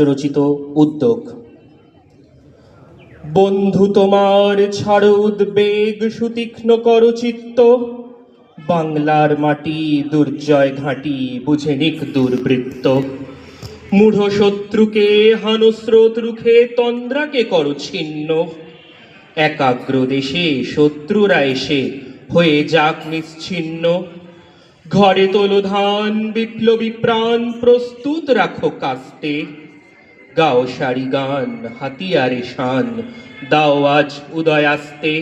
রচিত উদ্যোগ। বন্ধু তোমার ছাড় উদ্বেগ, সুতীক্ষ্ণ কর চিত্ত, বাংলার মাটি দুর্জয় ঘাঁটি, বুঝে নিক দুর্বৃত্ত। মূঢ় শত্রুকে হানস্রোত রুখে তন্দ্রাকে কর ছিন্ন, একাগ্র দেশে শত্রুরা এসে হয়ে যাক নিশ্চিহ্ন। ঘরে তোলো ধান, বিপ্লবী প্রাণ প্রস্তুত রাখো কাস্তে, গাও সারি গান, হাতিয়ারে শান, দাও আজ উদয় আসতে।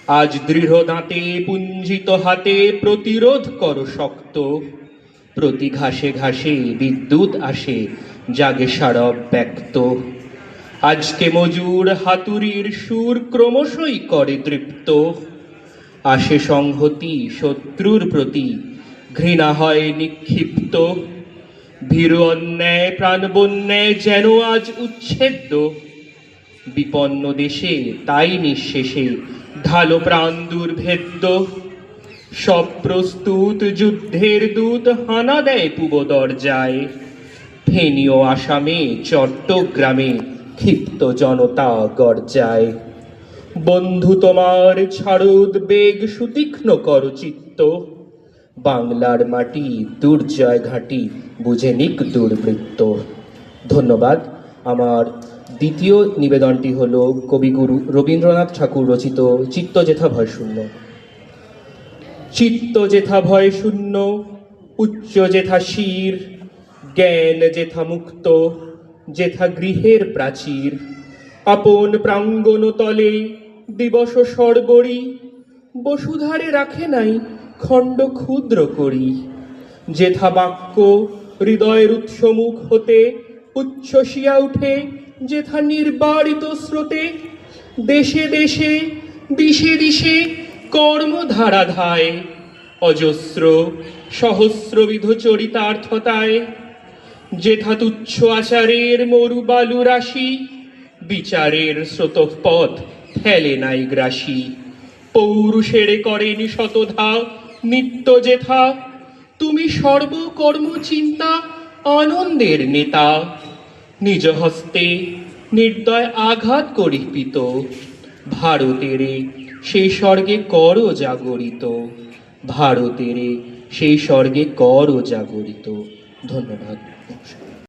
আজ দৃঢ় দাঁতে পুঞ্জিত হাতে প্রতিরোধ করো শক্ত, প্রতি ঘাসে ঘাসে বিদ্যুৎ আসে, জাগে সারব ব্যক্ত। আজকে মজুর হাতুড়ির সুর ক্রমশই করে তৃপ্ত, আসে সংহতি শত্রুর প্রতি, ঘৃণা হয় নিক্ষিপ্ত। ভীরু অন্যায় প্রাণবন্যায় যেন আজ উচ্ছেদ্য, বিপন্ন দেশে তাই নিঃশেষে ঢালো প্রাণ দুর্ভেদ্য। সব প্রস্তুত যুদ্ধের দূত হানা দেয় পূব দরজায়, ফেনী ও আসামে চট্টগ্রামে ক্ষিপ্ত জনতা গর্জায়। বন্ধু তোমার ছাড় উদ্বেগ, সুতীক্ষ্ণ কর চিত্ত, বাংলার মাটি দুর্জয় ঘাঁটি, বুঝে নিক দুর্বৃত্ত। ধন্যবাদ। আমার দ্বিতীয় নিবেদনটি হল কবিগুরু রবীন্দ্রনাথ ঠাকুর রচিত চিত্ত যেথা ভয় শূন্য। চিত্ত যেথা ভয় শূন্য, উচ্চ যেথা শির, জ্ঞান যেথা মুক্ত, যেথা গৃহের প্রাচীর। আপন প্রাঙ্গণ তলে দিবস সর্বরি, বসুধারে রাখে নাই খণ্ড ক্ষুদ্র করি। যেথা বাক্য হৃদয়ের উৎসমুখ হতে উচ্ছ্বসিয়া উঠে, যেথা নির্বারিত স্রোতে দেশে দেশে দিশে দিশে কর্মধারা ধায়, অজস্র সহস্রবিধ চরিতার্থতায়। যেথা তুচ্ছ আচারের মরু বালু রাশি, বিচারের স্রোতপথ ফেলে নাই গ্রাসী। পৌরুষেরে করেনি শতধা নিত্য যেথা, তুমি সর্বকর্ম চিন্তা আনন্দের নেতা। নিজ হস্তে নির্দয় আঘাত করিপিত, ভারতেরে সেই স্বর্গে কর জাগরিত, ভারতেরে সেই স্বর্গে কর জাগরিত। ধন্যবাদ।